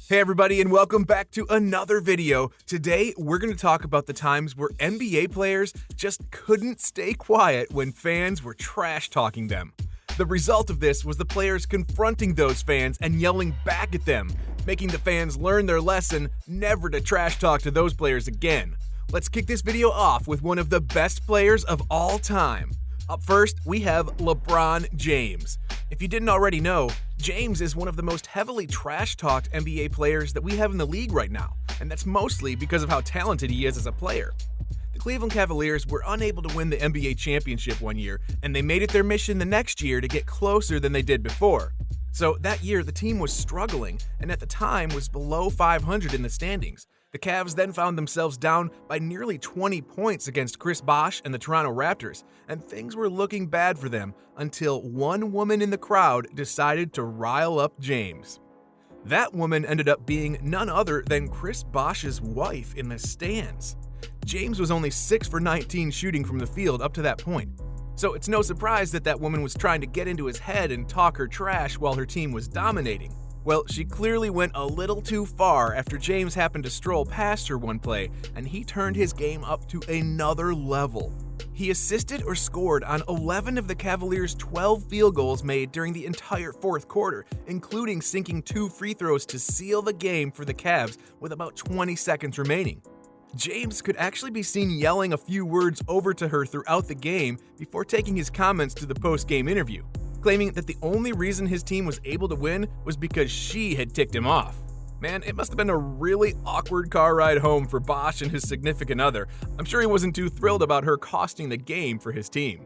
Hey everybody, and welcome back to another video. Today, we're going to talk about the times where NBA players just couldn't stay quiet when fans were trash-talking them. The result of this was the players confronting those fans and yelling back at them, making the fans learn their lesson never to trash-talk to those players again. Let's kick this video off with one of the best players of all time. Up first, we have LeBron James. If you didn't already know, James is one of the most heavily trash-talked NBA players that we have in the league right now, and that's mostly because of how talented he is as a player. The Cleveland Cavaliers were unable to win the NBA championship one year, and they made it their mission the next year to get closer than they did before. So that year, the team was struggling, and at the time was below 500 in the standings. The Cavs then found themselves down by nearly 20 points against Chris Bosh and the Toronto Raptors, and things were looking bad for them until one woman in the crowd decided to rile up James. That woman ended up being none other than Chris Bosh's wife in the stands. James was only 6 for 19 shooting from the field up to that point, so it's no surprise that that woman was trying to get into his head and talk her trash while her team was dominating. Well, she clearly went a little too far after James happened to stroll past her one play, and he turned his game up to another level. He assisted or scored on 11 of the Cavaliers' 12 field goals made during the entire fourth quarter, including sinking 2 free throws to seal the game for the Cavs with about 20 seconds remaining. James could actually be seen yelling a few words over to her throughout the game before taking his comments to the post-game interview, claiming that the only reason his team was able to win was because she had ticked him off. Man, it must have been a really awkward car ride home for Bosh and his significant other. I'm sure he wasn't too thrilled about her costing the game for his team.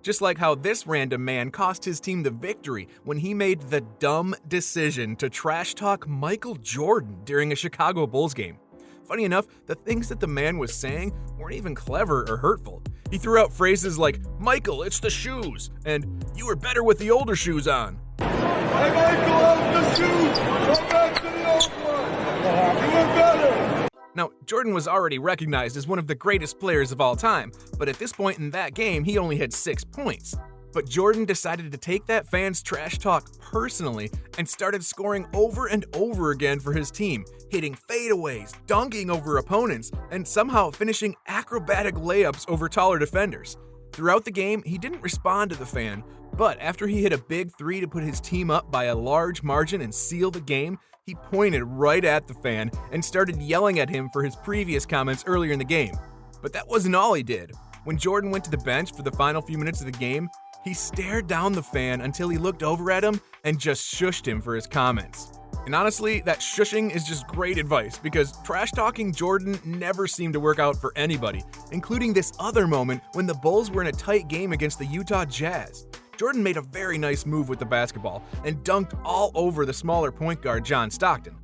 Just like how this random man cost his team the victory when he made the dumb decision to trash talk Michael Jordan during a Chicago Bulls game. Funny enough, the things that the man was saying weren't even clever or hurtful. He threw out phrases like, "Michael, it's the shoes," and "You were better with the older shoes on." Hey, Michael, out the shoes! Go back to the old one! You were better! Now, Jordan was already recognized as one of the greatest players of all time, but at this point in that game, he only had 6 points. But Jordan decided to take that fan's trash talk personally and started scoring over and over again for his team, hitting fadeaways, dunking over opponents, and somehow finishing acrobatic layups over taller defenders. Throughout the game, he didn't respond to the fan, but after he hit a big 3 to put his team up by a large margin and seal the game, he pointed right at the fan and started yelling at him for his previous comments earlier in the game. But that wasn't all he did. When Jordan went to the bench for the final few minutes of the game, he stared down the fan until he looked over at him and just shushed him for his comments. And honestly, that shushing is just great advice because trash-talking Jordan never seemed to work out for anybody, including this other moment when the Bulls were in a tight game against the Utah Jazz. Jordan made a very nice move with the basketball and dunked all over the smaller point guard John Stockton.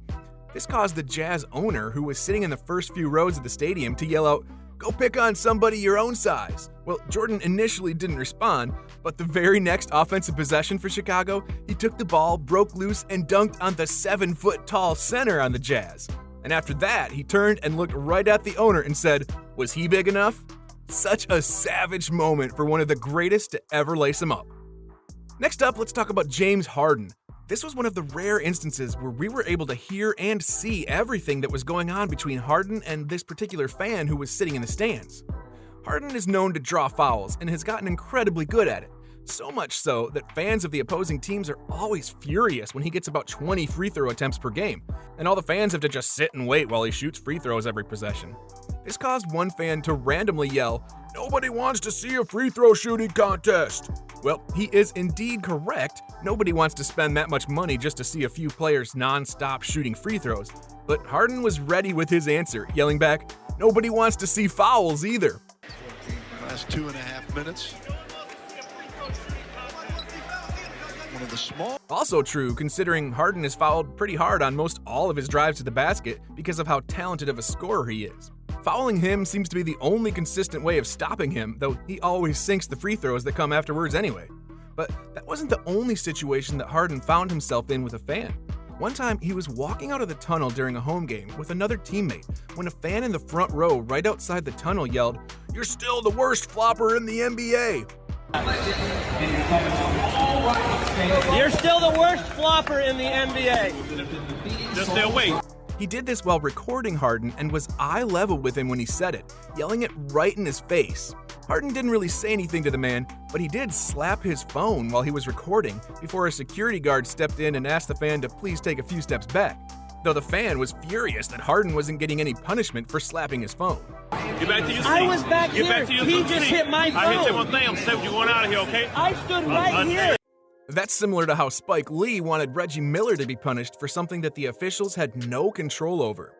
This caused the Jazz owner, who was sitting in the first few rows of the stadium, to yell out, "Go pick on somebody your own size." Well, Jordan initially didn't respond, but the very next offensive possession for Chicago, he took the ball, broke loose, and dunked on the 7-foot-tall center on the Jazz. And after that, he turned and looked right at the owner and said, "Was he big enough?" Such a savage moment for one of the greatest to ever lace him up. Next up, let's talk about James Harden. This was one of the rare instances where we were able to hear and see everything that was going on between Harden and this particular fan who was sitting in the stands. Harden is known to draw fouls and has gotten incredibly good at it. So much so that fans of the opposing teams are always furious when he gets about 20 free throw attempts per game, and all the fans have to just sit and wait while he shoots free throws every possession. This caused one fan to randomly yell, "Nobody wants to see a free throw shooting contest." Well, he is indeed correct. Nobody wants to spend that much money just to see a few players non-stop shooting free throws. But Harden was ready with his answer, yelling back, "Nobody wants to see fouls either." Last 2.5 minutes. One of the small. Also true, considering Harden is fouled pretty hard on most all of his drives to the basket because of how talented of a scorer he is. Fouling him seems to be the only consistent way of stopping him, though he always sinks the free throws that come afterwards anyway. But that wasn't the only situation that Harden found himself in with a fan. One time, he was walking out of the tunnel during a home game with another teammate when a fan in the front row right outside the tunnel yelled, "You're still the worst flopper in the NBA." You're still the worst flopper in the NBA. Just stay away. He did this while recording Harden and was eye level with him when he said it, yelling it right in his face. Harden didn't really say anything to the man, but he did slap his phone while he was recording before a security guard stepped in and asked the fan to please take a few steps back. Though the fan was furious that Harden wasn't getting any punishment for slapping his phone. Get back to your seat. I was back Get here. back to your He seat. just hit my I hit you phone. one thing. I'm saying you're going out of here, okay? I stood right here. That's similar to how Spike Lee wanted Reggie Miller to be punished for something that the officials had no control over.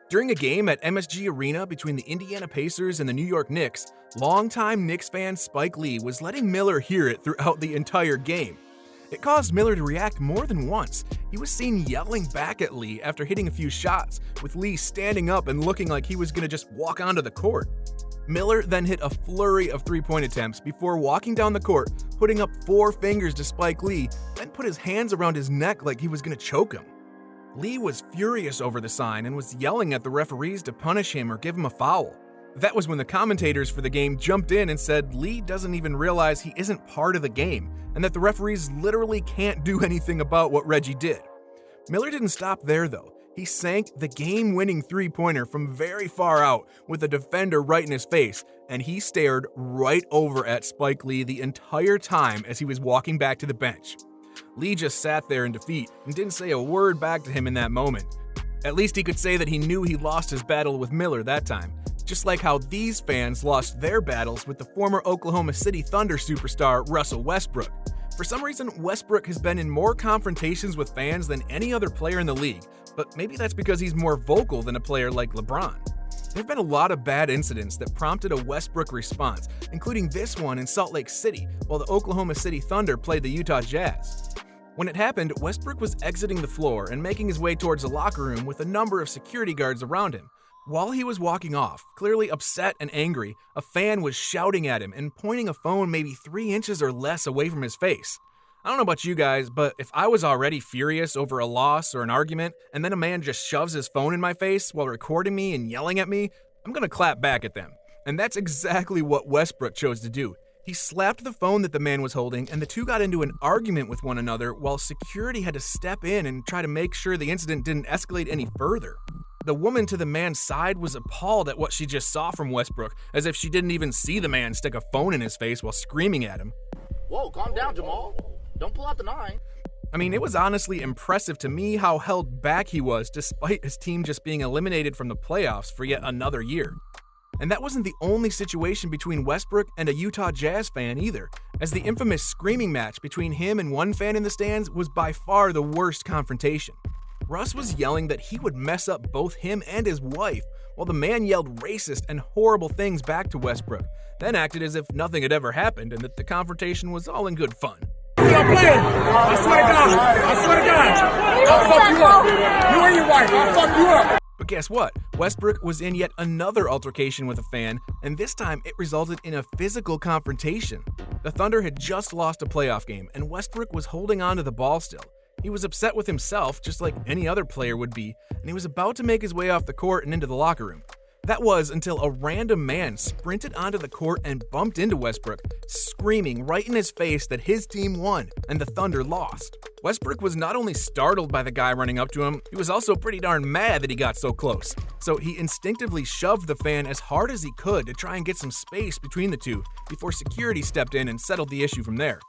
During a game at MSG Arena between the Indiana Pacers and the New York Knicks, longtime Knicks fan Spike Lee was letting Miller hear it throughout the entire game. It caused Miller to react more than once. He was seen yelling back at Lee after hitting a few shots, with Lee standing up and looking like he was going to just walk onto the court. Miller then hit a flurry of three-point attempts before walking down the court, putting up 4 fingers to Spike Lee, then put his hands around his neck like he was going to choke him. Lee was furious over the sign and was yelling at the referees to punish him or give him a foul. That was when the commentators for the game jumped in and said Lee doesn't even realize he isn't part of the game and that the referees literally can't do anything about what Reggie did. Miller didn't stop there though. He sank the game-winning three-pointer from very far out with a defender right in his face, and he stared right over at Spike Lee the entire time as he was walking back to the bench. Lee just sat there in defeat and didn't say a word back to him in that moment. At least he could say that he knew he lost his battle with Miller that time, just like how these fans lost their battles with the former Oklahoma City Thunder superstar Russell Westbrook. For some reason, Westbrook has been in more confrontations with fans than any other player in the league, but maybe that's because he's more vocal than a player like LeBron. There have been a lot of bad incidents that prompted a Westbrook response, including this one in Salt Lake City while the Oklahoma City Thunder played the Utah Jazz. When it happened, Westbrook was exiting the floor and making his way towards the locker room with a number of security guards around him. While he was walking off, clearly upset and angry, a fan was shouting at him and pointing a phone maybe 3 inches or less away from his face. I don't know about you guys, but if I was already furious over a loss or an argument, and then a man just shoves his phone in my face while recording me and yelling at me, I'm gonna clap back at them. And that's exactly what Westbrook chose to do. He slapped the phone that the man was holding, and the two got into an argument with one another while security had to step in and try to make sure the incident didn't escalate any further. The woman to the man's side was appalled at what she just saw from Westbrook, as if she didn't even see the man stick a phone in his face while screaming at him. Whoa, calm down, Jamal. Don't pull out the 9. I mean, it was honestly impressive to me how held back he was despite his team just being eliminated from the playoffs for yet another year. And that wasn't the only situation between Westbrook and a Utah Jazz fan either, as the infamous screaming match between him and one fan in the stands was by far the worst confrontation. Russ was yelling that he would mess up both him and his wife, while the man yelled racist and horrible things back to Westbrook, then acted as if nothing had ever happened and that the confrontation was all in good fun. Stop playing! I swear to God! I swear to God! I'll fuck you up! You and your wife, I'll fuck you up! But guess what? Westbrook was in yet another altercation with a fan, and this time it resulted in a physical confrontation. The Thunder had just lost a playoff game, and Westbrook was holding on to the ball still. He was upset with himself, just like any other player would be, and he was about to make his way off the court and into the locker room. That was until a random man sprinted onto the court and bumped into Westbrook, screaming right in his face that his team won and the Thunder lost. Westbrook was not only startled by the guy running up to him, he was also pretty darn mad that he got so close. So he instinctively shoved the fan as hard as he could to try and get some space between the two before security stepped in and settled the issue from there.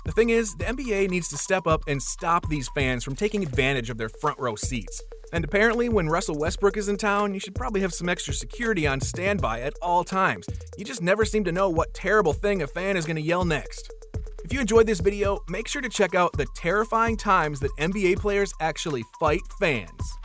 The thing is, the NBA needs to step up and stop these fans from taking advantage of their front row seats. And apparently, when Russell Westbrook is in town, you should probably have some extra security on standby at all times. You just never seem to know what terrible thing a fan is going to yell next. If you enjoyed this video, make sure to check out the terrifying times that NBA players actually fight fans.